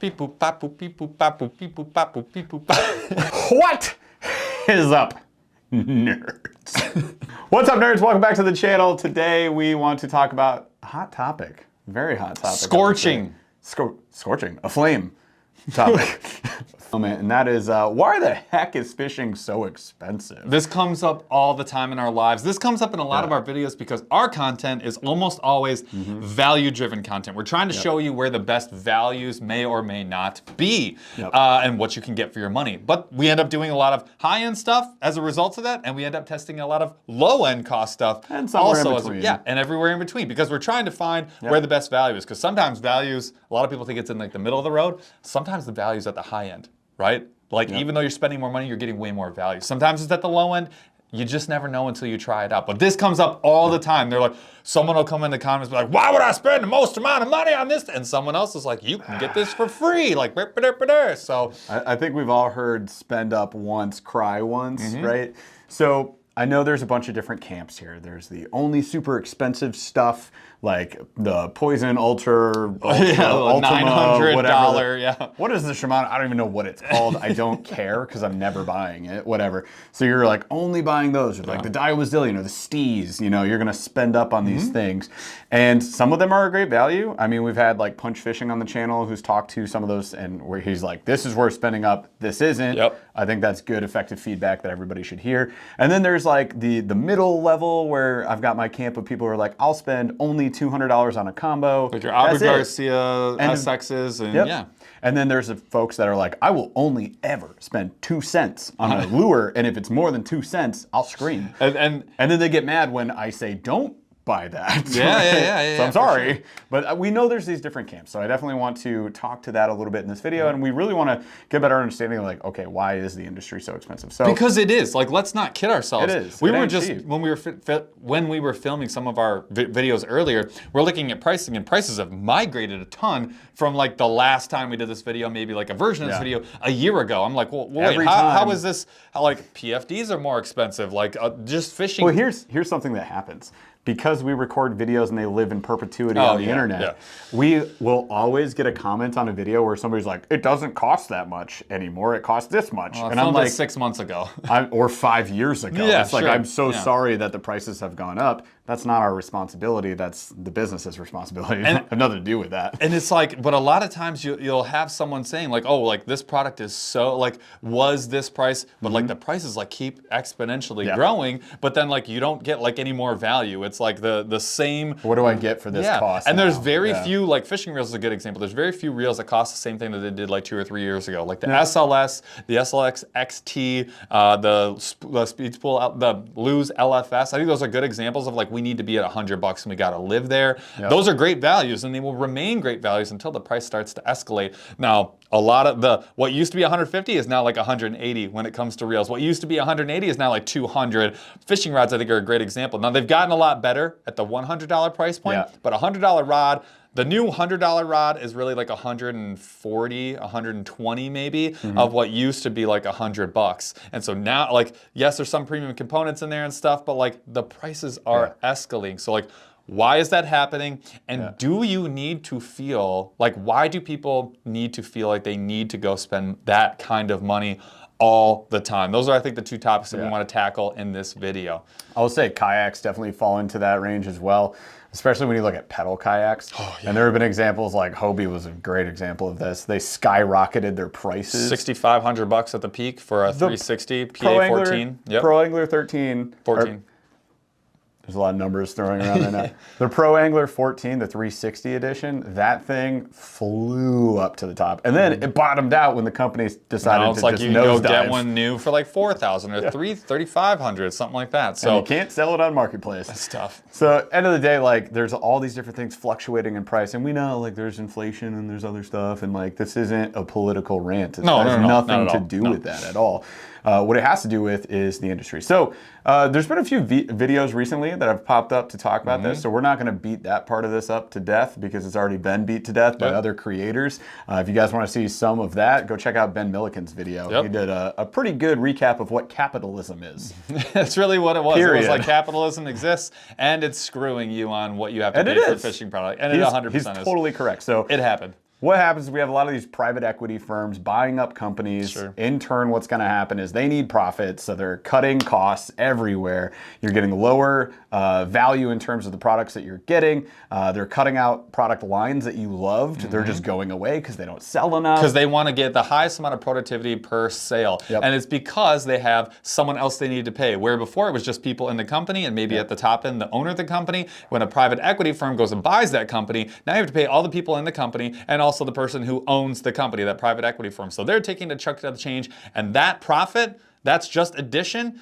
What is up, nerds? What's up, nerds? Welcome back to the channel. Today we want to talk about a hot topic. Very hot topic. Scorching. Scorching. A flame topic. And that is, why the heck is fishing so expensive? This comes up all the time in our lives. This comes up in a lot of our videos because our content is almost always value-driven content. We're trying to show you where the best values may or may not be and what you can get for your money. But we end up doing a lot of high-end stuff as a result of that, and we end up testing a lot of low-end cost stuff. And somewhere in between. And everywhere in between, because we're trying to find where the best value is. Because sometimes values, a lot of people think it's in like the middle of the road. Sometimes the value is at the high end. Right? Like even though you're spending more money, you're getting way more value. Sometimes it's at the low end. You just never know until you try it out. But this comes up all the time. They're like, someone will come in the comments and be like, why would I spend the most amount of money on this? And someone else is like, you can get this for free. Like, so. I think we've all heard spend up once, cry once, right? So I know there's a bunch of different camps here. There's the only super expensive stuff, like the Poison Ultra Ultima, $900, What is the Shimano? I don't even know what it's called. I don't care because I'm never buying it, whatever. So you're like only buying those, or like the Daiwa Zillion or the Steez, you know, you're gonna spend up on these things. And some of them are a great value. I mean, we've had like Punch Fishing on the channel who's talked to some of those and where he's like, this is worth spending up, this isn't. I think that's good, effective feedback that everybody should hear. And then there's like the middle level where I've got my camp of people who are like, I'll spend only $200 on a combo. Like your Abu Garcia SXs and And then there's the folks that are like, I will only ever spend 2 cents on a lure, and if it's more than 2 cents, I'll scream. And then they get mad when I say, don't buy that. So I'm sorry, sure. But we know there's these different camps. So I definitely want to talk to that a little bit in this video, and we really want to get a better understanding of like, okay, why is the industry so expensive? So because it is. Like, let's not kid ourselves. It is. We were just when we were filming some of our videos earlier, we're looking at pricing, and prices have migrated a ton from like the last time we did this video, maybe like a version of this video a year ago. I'm like, well wait, how is this? How like PFDs are more expensive? Like just fishing. Well, here's something that happens. Because we record videos and they live in perpetuity on the internet, we will always get a comment on a video where somebody's like, it doesn't cost that much anymore, it costs this much. Well, and I'm like 6 months ago. Or 5 years ago. It's like, I'm so sorry that the prices have gone up. That's not our responsibility, that's the business's responsibility. It has nothing to do with that. And it's like, but a lot of times you'll have someone saying like, oh, like this product is so, like, was this price, but like the prices like keep exponentially growing, but then like you don't get like any more value. It's like the same. What do I get for this cost? And there's very few, like fishing reels is a good example. There's very few reels that cost the same thing that they did like 2 or 3 years ago. Like the SLS, the SLX XT, the Speed Spool, the Lose LFS. I think those are good examples of like, we need to be at $100 and we got to live there. Those are great values, and they will remain great values until the price starts to escalate. Now, a lot of what used to be 150 is now like 180 when it comes to reels. What used to be 180 is now like 200. Fishing rods, I think, are a great example. Now, they've gotten a lot better at the $100 price point, but a $100 rod, the new $100 rod is really like 140, 120 maybe of what used to be like $100. And so now, like, yes, there's some premium components in there and stuff, but like the prices are escalating. So like, why is that happening? And do you need to feel, like, why do people need to feel like they need to go spend that kind of money all the time? Those are, I think, the two topics that we want to tackle in this video. I will say kayaks definitely fall into that range as well, especially when you look at pedal kayaks. And there have been examples like Hobie was a great example of this. They skyrocketed their prices. $6,500 at the peak for a 360 PA 14. Pro Angler 13. 14. There's a lot of numbers throwing around right now. The Pro Angler 14, the 360 edition, that thing flew up to the top. And then it bottomed out when the company decided to just nosedive. It's like you go get one new for like $4,000 or $3,500, something like that. So and you can't sell it on Marketplace. That's tough. So end of the day, like there's all these different things fluctuating in price. And we know like there's inflation and there's other stuff. And like this isn't a political rant. It has nothing to do with that at all. What it has to do with is the industry. So there's been a few videos recently that have popped up to talk about this. So we're not going to beat that part of this up to death because it's already been beat to death by other creators. If you guys want to see some of that, go check out Ben Milliken's video. He did a pretty good recap of what capitalism is. That's really what it was. Period. It was like capitalism exists and it's screwing you on what you have to pay for a fishing product. And it 100% He's totally correct. So it happened. what happens is we have a lot of these private equity firms buying up companies. Sure. In turn, what's going to happen is they need profits, so they're cutting costs everywhere. You're getting lower value in terms of the products that you're getting. They're cutting out product lines that you loved. They're just going away because they don't sell enough. Because they want to get the highest amount of productivity per sale. Yep. And it's because they have someone else they need to pay. Where before it was just people in the company and maybe at the top end, the owner of the company. When a private equity firm goes and buys that company, now you have to pay all the people in the company and also the person who owns the company, that private equity firm. So they're taking a chunk of the change, and that profit, that's just addition,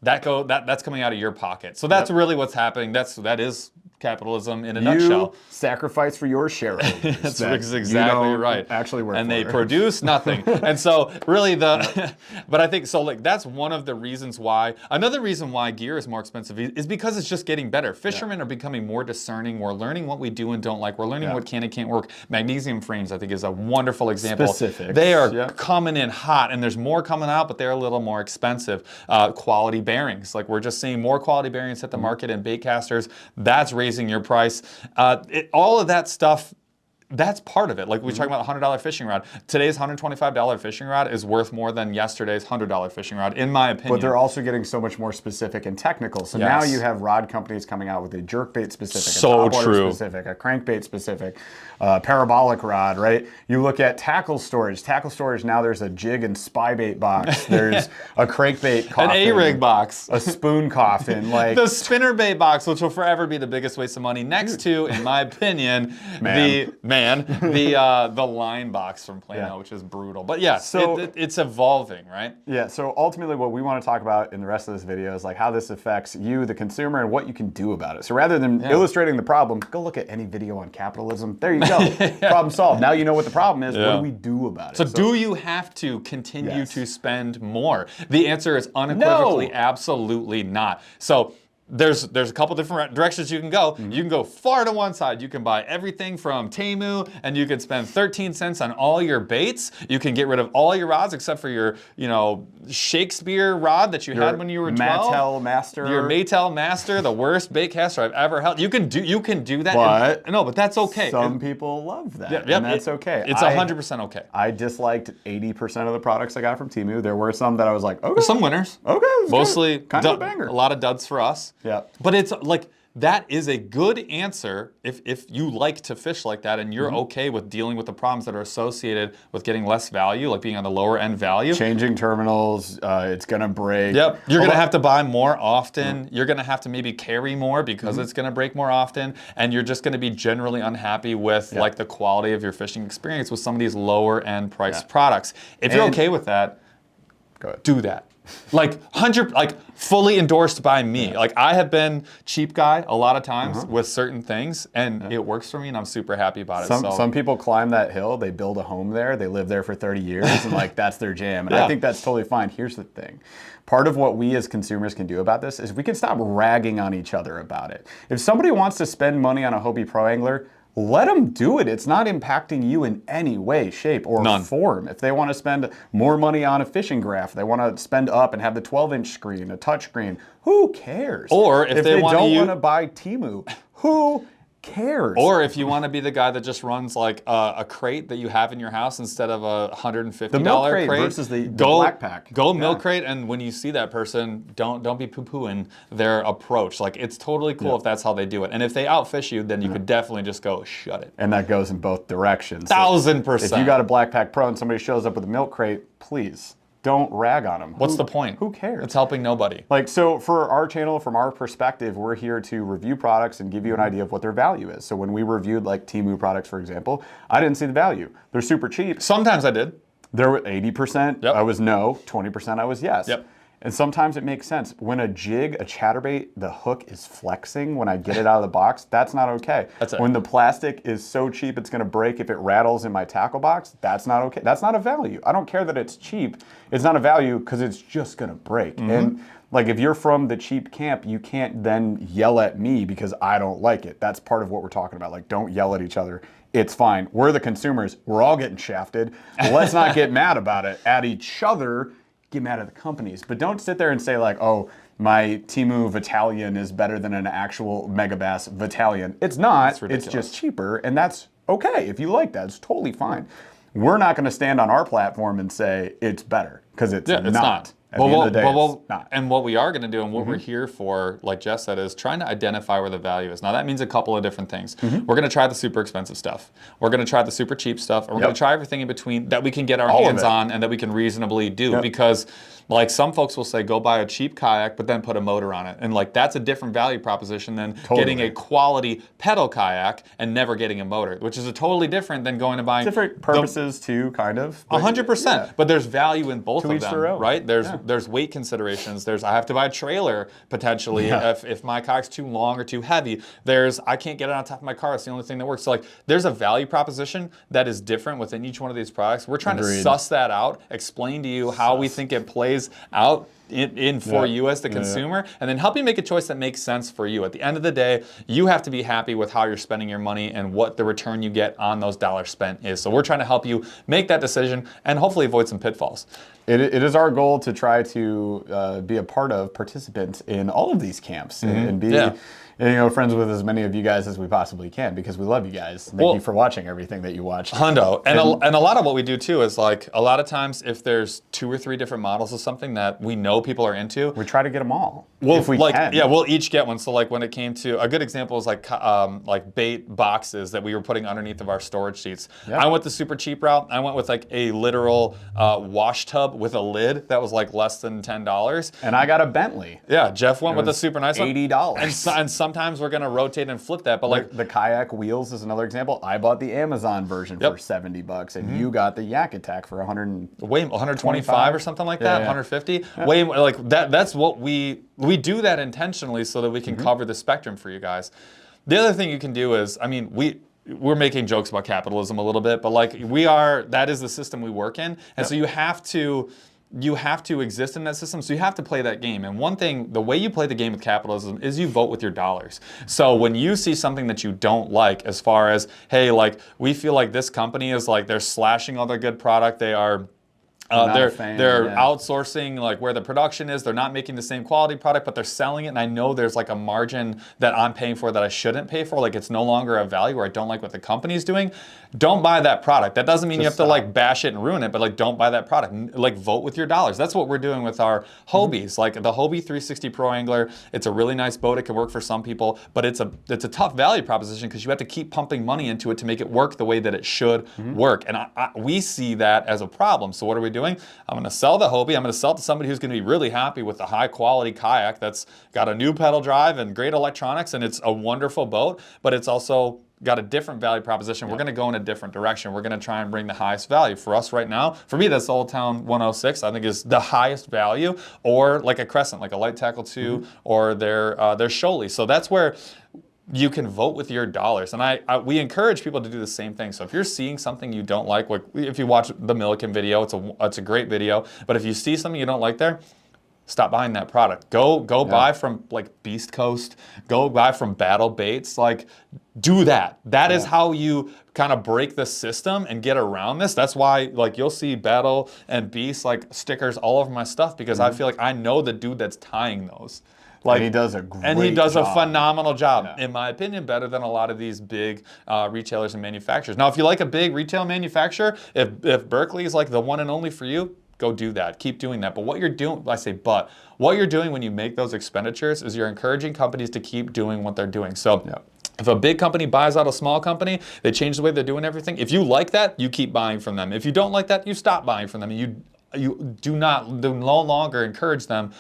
that's coming out of your pocket. So that's really what's happening. That is capitalism in a nutshell. Sacrifice for your shareholders. That's exactly right. Actually work and for they it. produce nothing. And so really but I think so like that's one of the reasons why. Another reason why gear is more expensive is because it's just getting better. Fishermen are becoming more discerning. We're learning what we do and don't like. We're learning what can and can't work. Magnesium frames, I think, is a wonderful example. Specifics. They are coming in hot, and there's more coming out, but they're a little more expensive. Quality bearings, like we're just seeing more quality bearings hit the market in bait casters. That's raising your price. All of that stuff, that's part of it. Like we were talking about a $100 fishing rod. Today's $125 fishing rod is worth more than yesterday's $100 fishing rod, in my opinion. But they're also getting so much more specific and technical. So now you have rod companies coming out with a jerkbait specific, a topwater specific, a crankbait specific, parabolic rod, right? You look at tackle storage. Tackle storage, now there's a jig and spy bait box. There's a crankbait coffin. An A-rig box. A spoon coffin. Like the spinnerbait box, which will forever be the biggest waste of money, next to, in my opinion, the line box from Plano, which is brutal. But yeah, so it's evolving, right? Yeah, so ultimately what we want to talk about in the rest of this video is like how this affects you, the consumer, and what you can do about it. So rather than illustrating the problem, go look at any video on capitalism. There you go. Problem solved. Now you know what the problem is. What do we do about it? So do you have to continue to spend more? The answer is unequivocally absolutely not. So there's a couple different directions you can go. You can go far to one side. You can buy everything from Temu, and you can spend 13 cents on all your baits. You can get rid of all your rods except for your, Shakespeare rod that you had when you were 12. Maytel Master. Your Maytel Master, the worst bait caster I've ever held. You can do that. But no, but that's okay. Some people love that, and that's okay. It's 100% okay. I disliked 80% of the products I got from Temu. There were some that I was like, okay. There's some winners. Okay. Mostly kind of a banger. A lot of duds for us. Yeah. But it's like, that is a good answer if you like to fish like that and you're okay with dealing with the problems that are associated with getting less value, like being on the lower end value. Changing terminals, it's gonna break. Yep, you're gonna have to buy more often. You're gonna have to maybe carry more because it's gonna break more often, and you're just gonna be generally unhappy with like the quality of your fishing experience with some of these lower end priced products. If you're okay with that, go ahead. Do that. Like fully endorsed by me. Like I have been cheap guy a lot of times with certain things, and it works for me, and I'm super happy about it. Some people climb that hill, they build a home there, they live there for 30 years, and like that's their jam. And I think that's totally fine. Here's the thing. Part of what we as consumers can do about this is we can stop ragging on each other about it. If somebody wants to spend money on a Hobie Pro Angler, let them do it. It's not impacting you in any way, shape, or form. If they want to spend more money on a fishing graph, they want to spend up and have the 12-inch screen, a touch screen, who cares? Or if they don't want to buy Temu, who cares? Or if you want to be the guy that just runs like a crate that you have in your house instead of a $150 the milk crate crate versus the black pack. Go milk crate, and when you see that person, don't be poo-pooing their approach. Like it's totally cool if that's how they do it. And if they outfish you, then you could definitely just go shut it. And that goes in both directions. 1000%. If you got a black pack pro and somebody shows up with a milk crate, please don't rag on them. What's the point? Who cares? It's helping nobody. Like, so for our channel, from our perspective, we're here to review products and give you an idea of what their value is. So when we reviewed like Temu products, for example, I didn't see the value. They're super cheap. Sometimes I did. There were 80%, I was no, 20% I was yes. And sometimes it makes sense. When a jig, a chatterbait, the hook is flexing when I get it out of the box, that's not okay. When the plastic is so cheap it's gonna break if it rattles in my tackle box, that's not okay. That's not a value. I don't care that it's cheap. It's not a value because it's just gonna break. And like if you're from the cheap camp, you can't then yell at me because I don't like it. That's part of what we're talking about. Like, don't yell at each other. It's fine. We're the consumers. We're all getting shafted. Let's not get mad about it at each other. Get mad at the companies, but don't sit there and say like, oh, my Temu Vitalian is better than an actual Megabass Vitalian. It's not. It's just cheaper, and that's okay. If you like that, it's totally fine. We're not going to stand on our platform and say it's better, because it's not. At the end of the day, it's not. And what we are going to do, and what we're here for, like Jeff said, is trying to identify where the value is. Now, that means a couple of different things. We're going to try the super expensive stuff. We're going to try the super cheap stuff. And we're going to try everything in between that we can get our hands on and that we can reasonably do. Because, like, some folks will say, go buy a cheap kayak, but then put a motor on it. And, like, that's a different value proposition than getting a quality pedal kayak and never getting a motor, which is totally different than going to buy... Different purposes, too, kind of. 100%. But there's value in both of them, right? There's weight considerations. I have to buy a trailer potentially if my kayak's too long or too heavy. I can't get it on top of my car. It's the only thing that works. So, like, there's a value proposition that is different within each one of these products. We're trying to suss that out, explain to you how we think it plays out for you as the consumer, and then help you make a choice that makes sense for you. At the end of the day, you have to be happy with how you're spending your money and what the return you get on those dollars spent is. So we're trying to help you make that decision and hopefully avoid some pitfalls. It is our goal to try to be a participant in all of these camps and be friends with as many of you guys as we possibly can, because we love you guys. Thank you for watching everything that you watch. Hundo. And a lot of what we do too is, like, a lot of times if there's 2 or 3 different models of something that we know people are into, we try to get them all. If we can. Yeah, we'll each get one. So, like, when it came to, a good example is like bait boxes that we were putting underneath of our storage seats. I went the super cheap route. I went with like a literal wash tub with a lid that was like less than $10. And I got a Bentley. Yeah, Jeff went with a super nice one. $80. And sometimes we're gonna rotate and flip that, but like the kayak wheels is another example. I bought the Amazon version for $70, and you got the Yak Attack for 125 or something like that, 150. Way like that. That's what we do that intentionally so that we can cover the spectrum for you guys. The other thing you can do is, I mean, we're making jokes about capitalism a little bit, but like that is the system we work in, and so you have to exist in that system, so you have to play that game. And one thing, the way you play the game with capitalism is you vote with your dollars. So when you see something that you don't like, as far as, hey, like, we feel like this company is like, they're slashing all their good product, they're outsourcing like where the production is. They're not making the same quality product, but they're selling it. And I know there's like a margin that I'm paying for that I shouldn't pay for. Like, it's no longer a value, or I don't like what the company's doing. Don't buy that product. That doesn't mean you have to like bash it and ruin it, but like, don't buy that product. Like, vote with your dollars. That's what we're doing with our Hobies. Like the Hobie 360 Pro Angler. It's a really nice boat. It can work for some people, but it's a tough value proposition because you have to keep pumping money into it to make it work the way that it should work. And we see that as a problem. So what are we doing? I'm going to sell the Hobie. I'm going to sell it to somebody who's going to be really happy with the high quality kayak that's got a new pedal drive and great electronics, and it's a wonderful boat, but it's also got a different value proposition. We're going to go in a different direction. We're going to try and bring the highest value. For us right now, for me, that's Old Town 106, I think, is the highest value, or like a Crescent, like a Light Tackle 2, or their Shoaly. So that's where you can vote with your dollars. And we encourage people to do the same thing. So if you're seeing something you don't like if you watch the Milliken video, it's a great video, but if you see something you don't like there, stop buying that product. Go buy from like Beast Coast. Go buy from Battle Baits. Like, do that. That is how you kind of break the system and get around this. That's why, like, you'll see Battle and Beast like stickers all over my stuff, because I feel like I know the dude that's tying those. Like, and he does a phenomenal job, in my opinion, better than a lot of these big retailers and manufacturers. Now, if you like a big retail manufacturer, if Berkeley is like the one and only for you, go do that. Keep doing that. But what you're doing, what you're doing when you make those expenditures is you're encouraging companies to keep doing what they're doing. So if a big company buys out a small company, they change the way they're doing everything. If you like that, you keep buying from them. If you don't like that, you stop buying from them. You do no longer encourage them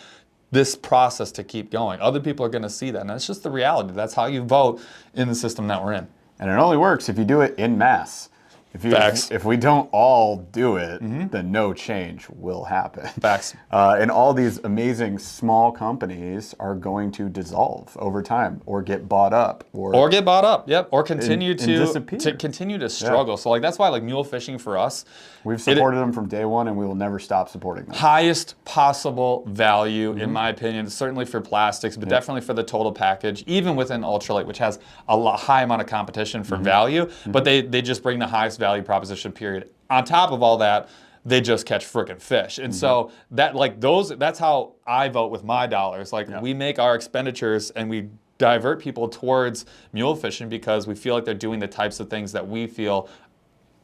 this process to keep going. Other people are going to see that, and that's just the reality. That's how you vote in the system that we're in. And it only works if you do it en masse. If we don't all do it, then no change will happen. Facts. And all these amazing small companies are going to dissolve over time, or get bought up, or get bought up. Yep. Or continue to continue to struggle. So like, that's why, like, mule fishing for us, we've supported them from day one, and we will never stop supporting them. Highest possible value, in my opinion, certainly for plastics, but definitely for the total package, even within ultralight, which has a high amount of competition for value, but they just bring the highest value proposition, period. On top of all that, they just catch frickin' fish. And so that's how I vote with my dollars. Like, we make our expenditures and we divert people towards mule fishing because we feel like they're doing the types of things that we feel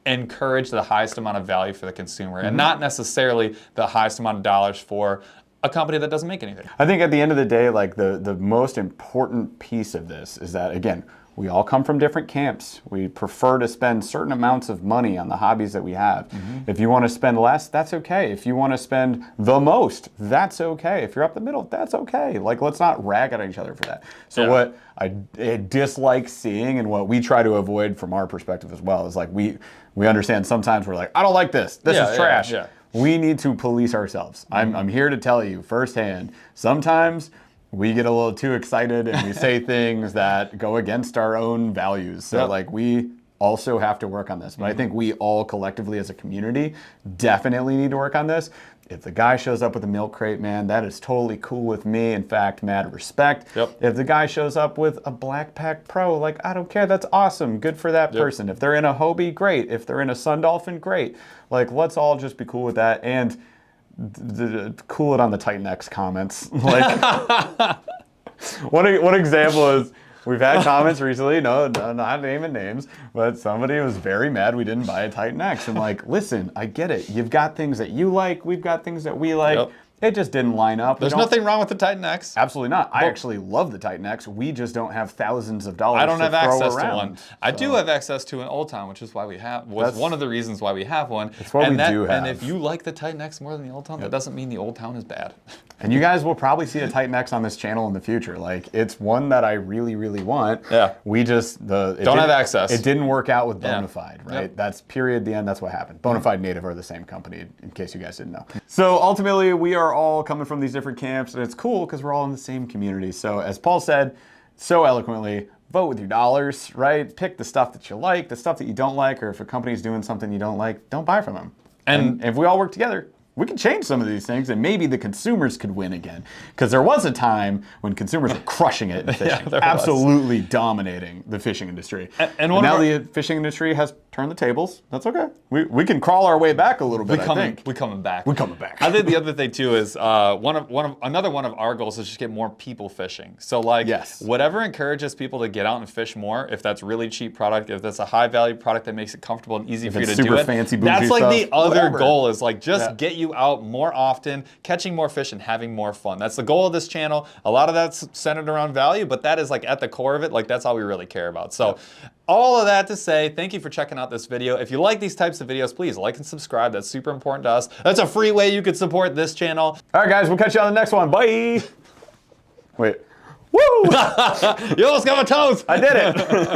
encourage the highest amount of value for the consumer, and not necessarily the highest amount of dollars for a company that doesn't make anything. I think at the end of the day, like the most important piece of this is that, again, we all come from different camps. We prefer to spend certain amounts of money on the hobbies that we have. If you want to spend less, that's okay. If you want to spend the most, that's okay. If you're up the middle, that's okay. Like, let's not rag at each other for that. So what I dislike seeing, and what we try to avoid from our perspective as well, is like we understand sometimes we're like, I don't like this. This is trash. We need to police ourselves. I'm here to tell you firsthand, sometimes we get a little too excited and we say things that go against our own values. So like, we also have to work on this. But I think we all collectively as a community definitely need to work on this. If the guy shows up with a milk crate, man, that is totally cool with me. In fact, mad respect. If the guy shows up with a Black Pack Pro, like, I don't care. That's awesome. Good for that person. If they're in a Hobie, great. If they're in a Sun Dolphin, great. Like, let's all just be cool with that. And cool it on the Titan X comments. Like, one example is, we've had comments recently, no, not naming names, but somebody was very mad we didn't buy a Titan X. And like, listen, I get it. You've got things that you like, we've got things that we like. It just didn't line up. There's nothing wrong with the Titan X. Absolutely not. I actually love the Titan X. We just don't have thousands of dollars. I don't have access to one. So. I do have access to an Old Town, which is why we have. Was one of the reasons why we have one. It's what we do have. And if you like the Titan X more than the Old Town, that doesn't mean the Old Town is bad. And you guys will probably see a Titan X on this channel in the future. Like, it's one that I really, really want. We just don't have access. It didn't work out with Bonafide, right? That's period. The end. That's what happened. Bonafide Native are the same company, in case you guys didn't know. So ultimately, we are all coming from these different camps, and it's cool because we're all in the same community. So as Paul said so eloquently, vote with your dollars, right? Pick the stuff that you like, the stuff that you don't like, or if a company's doing something you don't like, don't buy from them. And if we all work together, we can change some of these things, and maybe the consumers could win again. Because there was a time when consumers were crushing it in fishing, absolutely dominating the fishing industry. And now the fishing industry has turned the tables. That's okay. We can crawl our way back a little bit. We're coming back. We're coming back. I think the other thing too is another one of our goals is just get more people fishing. So like, whatever encourages people to get out and fish more. If that's really cheap product, if that's a high value product that makes it comfortable and easy for you to do it. Fancy, that's like stuff, the other goal is like just get you out more often, catching more fish and having more fun. That's the goal of this channel. A lot of that's centered around value, but that is like at the core of it. Like, that's all we really care about. So all of that to say, thank you for checking out this video. If you like these types of videos, please like and subscribe. That's super important to us. That's a free way you could support this channel. All right, guys, we'll catch you on the next one. Bye. Wait. Woo! You almost got my toes. I did it.